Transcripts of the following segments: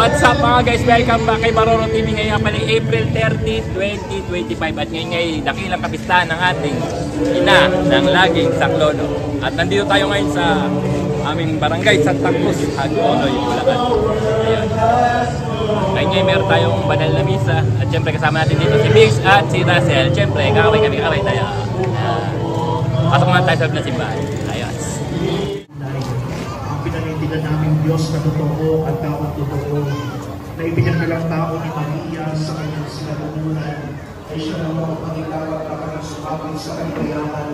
What's up mga guys? Welcome back kay Baroro TV. Ngayon pala April 30, 2025. At ngayon dakilang kapistahan ng ating ina ng laging Saklolo. At nandito tayo ngayon sa aming barangay Santa Cruz, Hagonoy, Bulacan. Ayan. Ngayon meron tayong banal na misa. At syempre kasama natin dito si Biggs at si Russell. Syempre kakaway tayo. Pasok na tayo sa loob ng simbahan. Ayos. Ang pinanindigan namin Diyos na totoo at dapat totoo na ibinagalang tao ni Maria sa kanyang sinabunulan ay siya na mga pangitawag na kanyang sumapit sa kaligayahan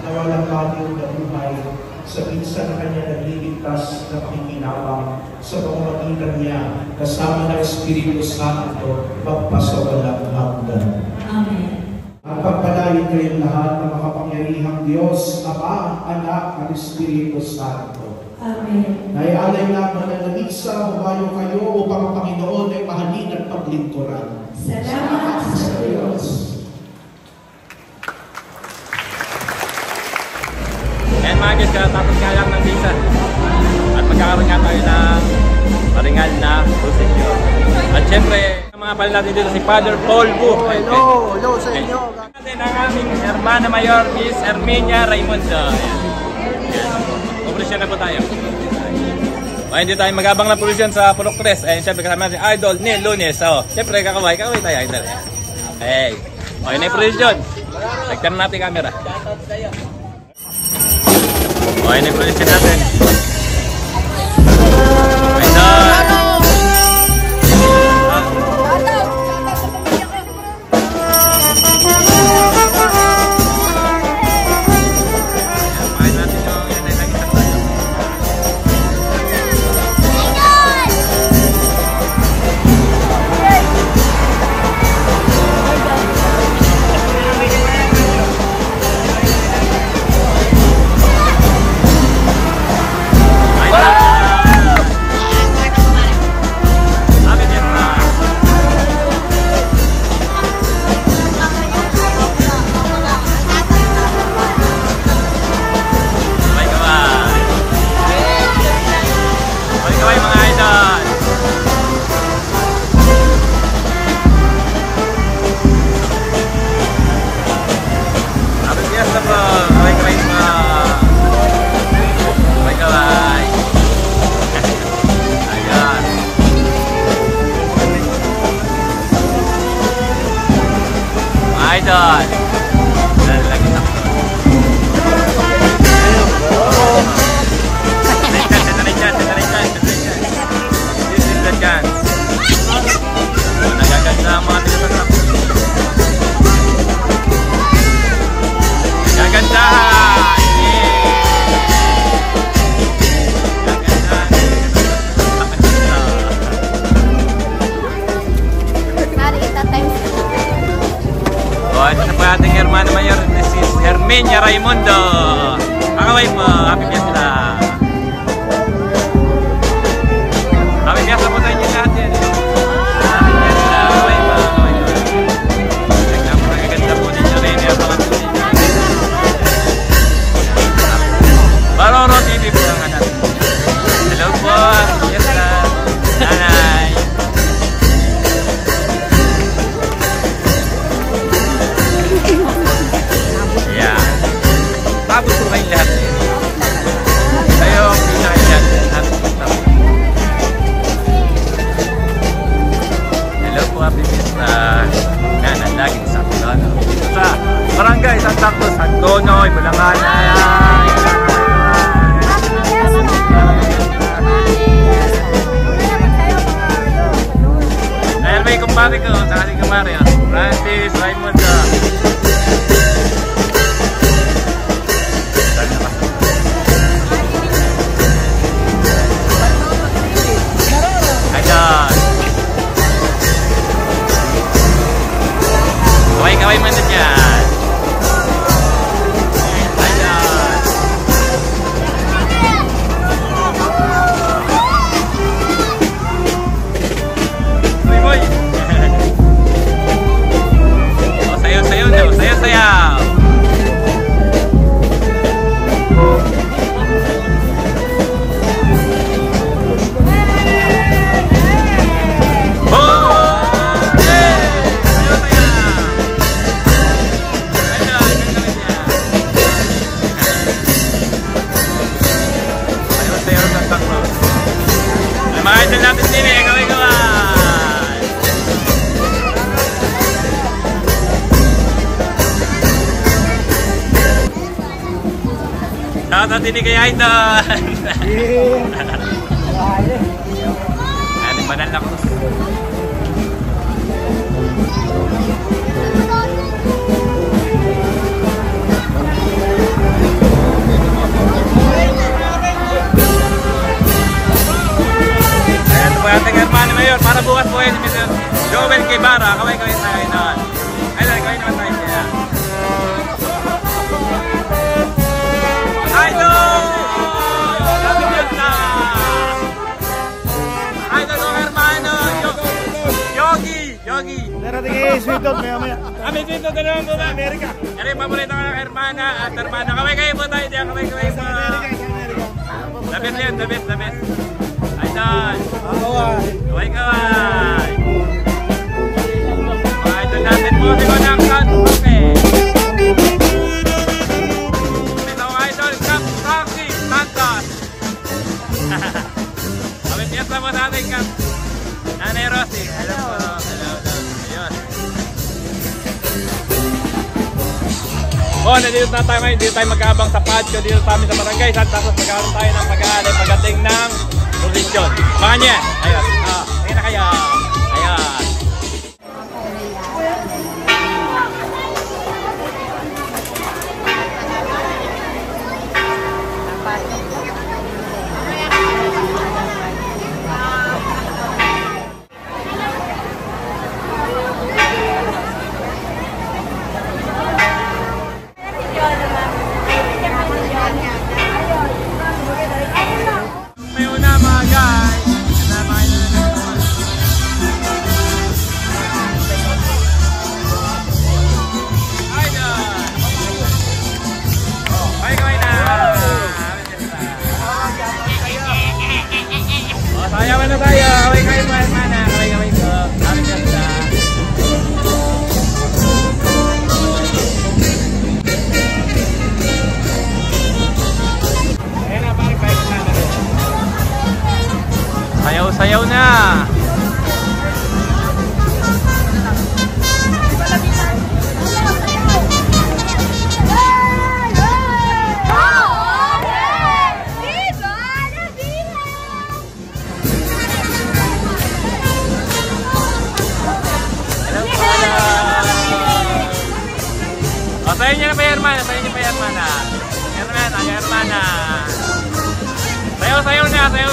na walang bagyo na buhay sa pinsa na kanya nagliligtas na pakikinabang sa pamamagitan niya kasama ng Espiritu Santo magpasawalang hanggan. Amen. At pagpalain kayong lahat ng makapangyarihang Diyos, Ama, Anak, at Espiritu Santo. Amen. Naialay naman na namisa, humayo kayo upang ang Panginoon ay mahalin at paglingkuran. Salamat sa Diyos. And mga guys, katapos nga lang ng misa. At magkakaroon nga tayo ng maringal na prosesyon. At syempre, mga pala natin dito si Father Paul Bu. Hello sa inyo. Natin ang aming Hermana Mayor, Miss Herminia Raimundo. Operasyon na po tayo. Hindi tayo magabang ng provision sa Pulok 3. Ayun, syempre kasama natin Idol Neil Lunes. So, syempre kakaway tayo Idol. Hey, okay na yung provision. Nagtan natin camera. Okay na yung provision natin. Idol! Idol! Lalagyan ako. This is the chance. Nagaganda ang mga tinatapos. Nagagandahan! Ito na po ating Hermana Mayor, this is Herminia Raimundo. Kakaway mo, happy fiesta. Happy fiesta po sa inyo lahat yan. Happy fiesta, kakaway mo. Tignan po, nagaganda po ninyo rin. Abangan po ninyo. Baroro TV po ang anak. Hello po, happy fiesta. Nanay. Tapos po kayong lahat. Kayo ang pinakayan. Hello po, happy fiesta. Yan, ang laging Saklolo. Dito sa barangay Santa Cruz, Hagonoy, Bulacan. Ayan ba yung kumpare ko? Sa ating kumpare, Francis Raimundo. Kaway mo na dyan. Ayan. Uy, boy. O, sayo Lapis TV, kaway-kaway! Shoutout din kay Aiton! Ano ba na lang? Ating hermano mayor, para bukas po si Mr. Joel Kibara. Kaway-kaway tayo noon. Ayun, kaway naman tayo siya. Idol! Idol ko hermano! Yogi! Yogi! Narating kayo, sweet dog, maya-maya. May sweet dog ka naman po ba? Amerika. Ano yung paborito ko ng hermana at hermano? Kaway-kaway po tayo diyan. Kaway-kaway po. The best yan, the best, the best. Idol! Kaway-kaway! Mga idol natin po, di ko ng San Roque! Ito mga idol, Cap Rocky Santos! Kami piyesta mo natin, Cap Nanay Rosy. Hello po, hello. Ayun. Nandito na tayo ngayon, dito tayo mag-aabang sa patio, dito sa amin sa barangay. Tapos magkaroon tayo ng pag-aalay pagdating ng posisyon. Mga niya, ayun. Ayun na kayo. Ayun. May una mga guys. Sayawan na tayo. Kaway-kaway mo hermana. Kaway-kaway ko. Kami ganda. Ayan na, parang bike na. Sayaw-sayaw na. Sayo niyo na pa hermana, sayo niyo pa hermana. Hermana. Sayaw na, sayaw.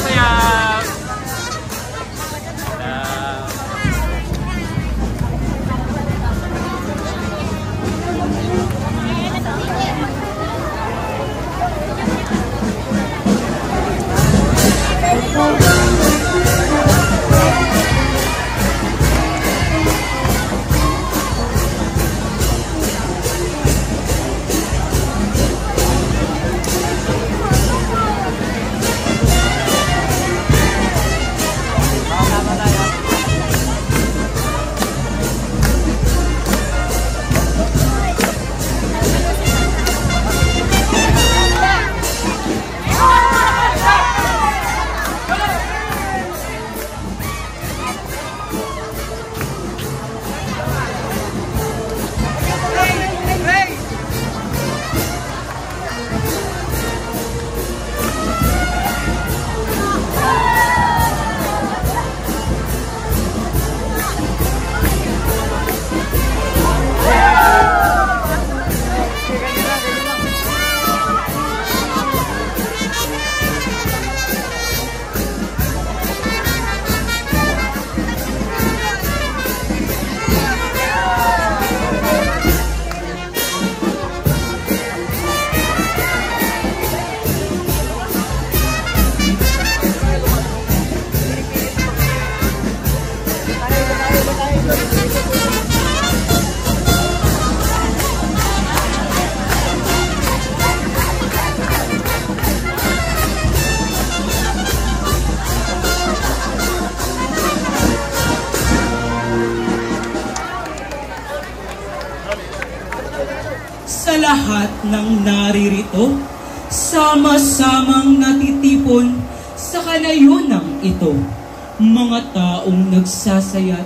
Sa lahat ng naririto, sama-samang natitipon sa kanayunang ito. mga taong nagsasayat,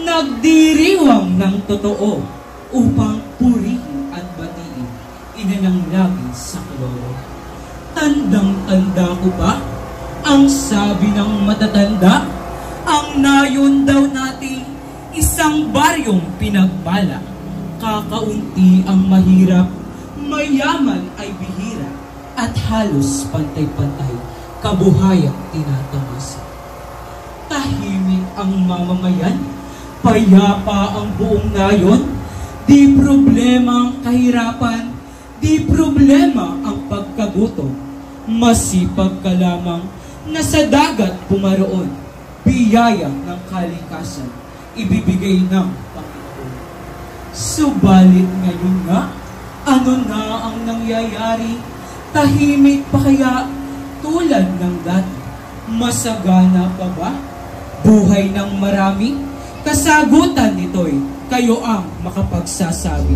nagdiriwang ng totoo upang purihin at batiin inananglagin sa kloro. Tandang-tanda ko ba ang sabi ng matatanda? Ang nayon daw nating isang baryong pinagbala. Kakaunti ang mahirap, mayaman ay bihira, at halos pantay-pantay kabuhayan tinatamasan. Tahimik ang mamamayan, payapa ang buong nayon, di problema ang kahirapan, di problema ang pagkagutom. Masipag ka lamang na sa dagat pumaroon, biyaya ng kalikasan, ibibigay ng Panginoon. Subalit ngayon nga, ano na ang nangyayari? Tahimik pa kaya tulad ng dati? Masagana pa ba? Buhay ng marami? Kasagutan nito'y kayo ang makapagsasabi.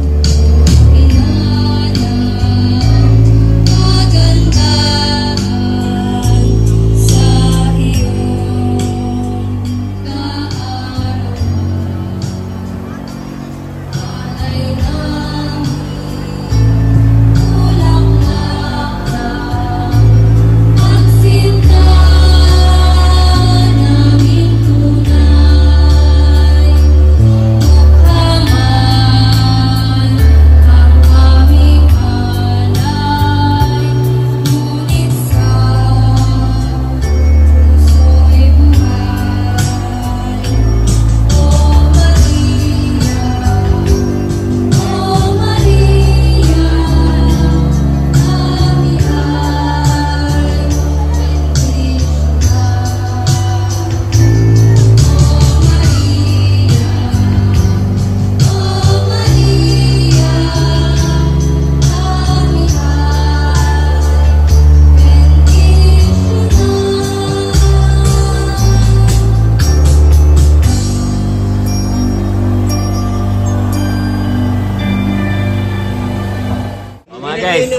Guys,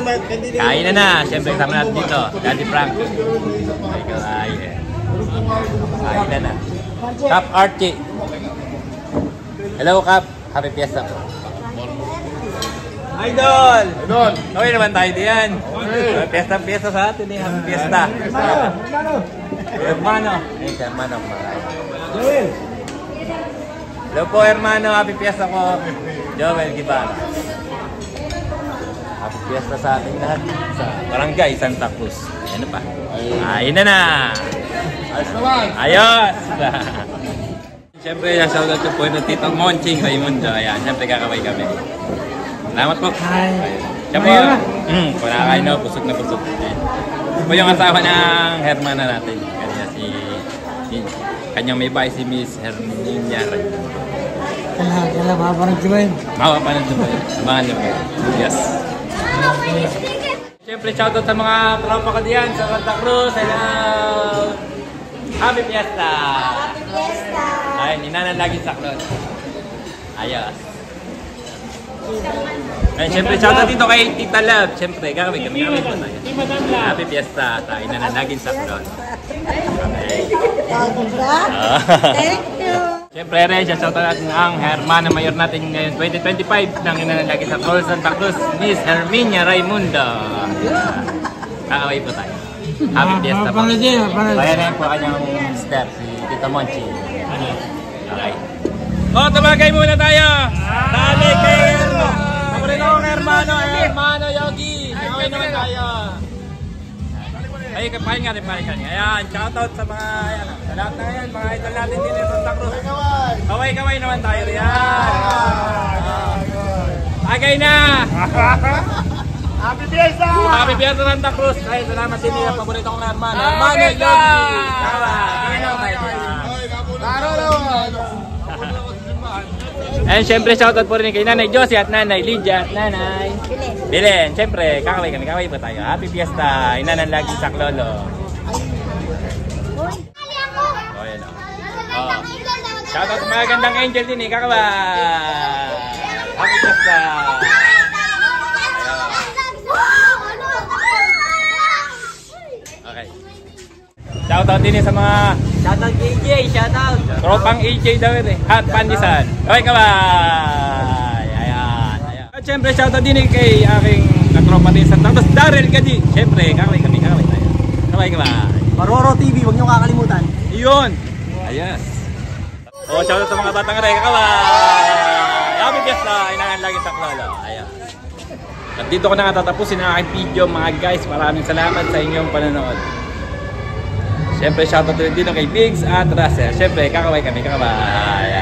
kain na. Siyempre kasama natin dito, Daddy Frank. Ay, kain. Kain na. Kap Archie. Hello, Kap. Happy Fiesta po. Idol! Idol! Okay naman tayo diyan. Fiesta sa atin eh. Happy Fiesta. Hermano. Hey, hermano. Hello po, hermano. Happy Fiesta po. Joel Gibara. Happy Fiesta sa ating lahat sa Barangay Santa Cruz. Ano pa? Ayun na! Ayos naman! Ayos! Siyempre, shoutout ko po ito Tito Monching Raimundo. Ayan, siyempre kakaway kami. Salamat po! Siya po, kung nakakain na, busog na busog. Ayan. Po yung asawa ng hermana natin. Kanya kanyang may bahay si Miss Herminia Raimundo. Kala mapapanood ko ba yun? Mapapanood ko ba yun? Samahan niyo po. Yes! Siyempre, shoutout sa mga tropa ko diyan sa Santa Cruz. Hello! Happy Fiesta! Happy Fiesta! Ay, ninanan lagi sa klon. Ayos. Ay, siyempre, shoutout dito kay Tita Love. Siyempre, gagawin kami po tayo. Happy Fiesta! Tayo nananagin sa klon. Okay. Thank you! Siyempre rin, shoutout natin ang hermana mayor natin ngayon 2025 ng inanalagi sa Cruz Santa Cruz, Miss Herminia Raimundo. Kakaway po tayo. Happy Fiesta po. Kaya na po kanyang step, si Tita Monchi. Okay. O, tumagay muna tayo! Dali kay hermano Yogi! Kakaway naman tayo! Ay, pahin nga rin. Ayan, shoutout sa mga, ayan, sa lahat na yan, mga idol natin din sa Santa Cruz. Kaway naman tayo riyan. Agay na! Happy Fiesta! Happy Fiesta Santa Cruz. Ay, salamat din nila, paborito kong hermano. Hermano Yogi! And syempre, shoutout po rin kay Nanay Josie at Nanay Lydia at Nanay Bilen. Syempre, kakaway po tayo. Happy Fiesta! Inanan lagi sa Klolo. Oh, yan o. Oh. Shoutout sa mga gandang angel din eh. Kakaway! Happy Fiesta! Okay. Shoutout din sa mga Shoutout KJ, shoutout. Tropang AJ daw yun eh. At Pandisan. Okay ka ba? Ayan. At syempre, shoutout din kay aking katropa din sa tapos Daryl Kadi. Syempre, kakaway kami. Kakaway ka ba? Maroro TV, huwag niyo kakalimutan. Iyon. Ayos. O, shoutout sa mga batang rin. Kakaway. Happy Fiesta. Inangan lagi sa Klolo. Ayan. At dito ko na nga tatapusin ang aking video mga guys. Maraming salamat sa inyong panonood. Siyempre shoutout dito kay Biggs at Russell. Siyempre kakaway kami. Kakaway.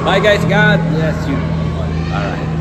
Bye guys. God bless you. Alright.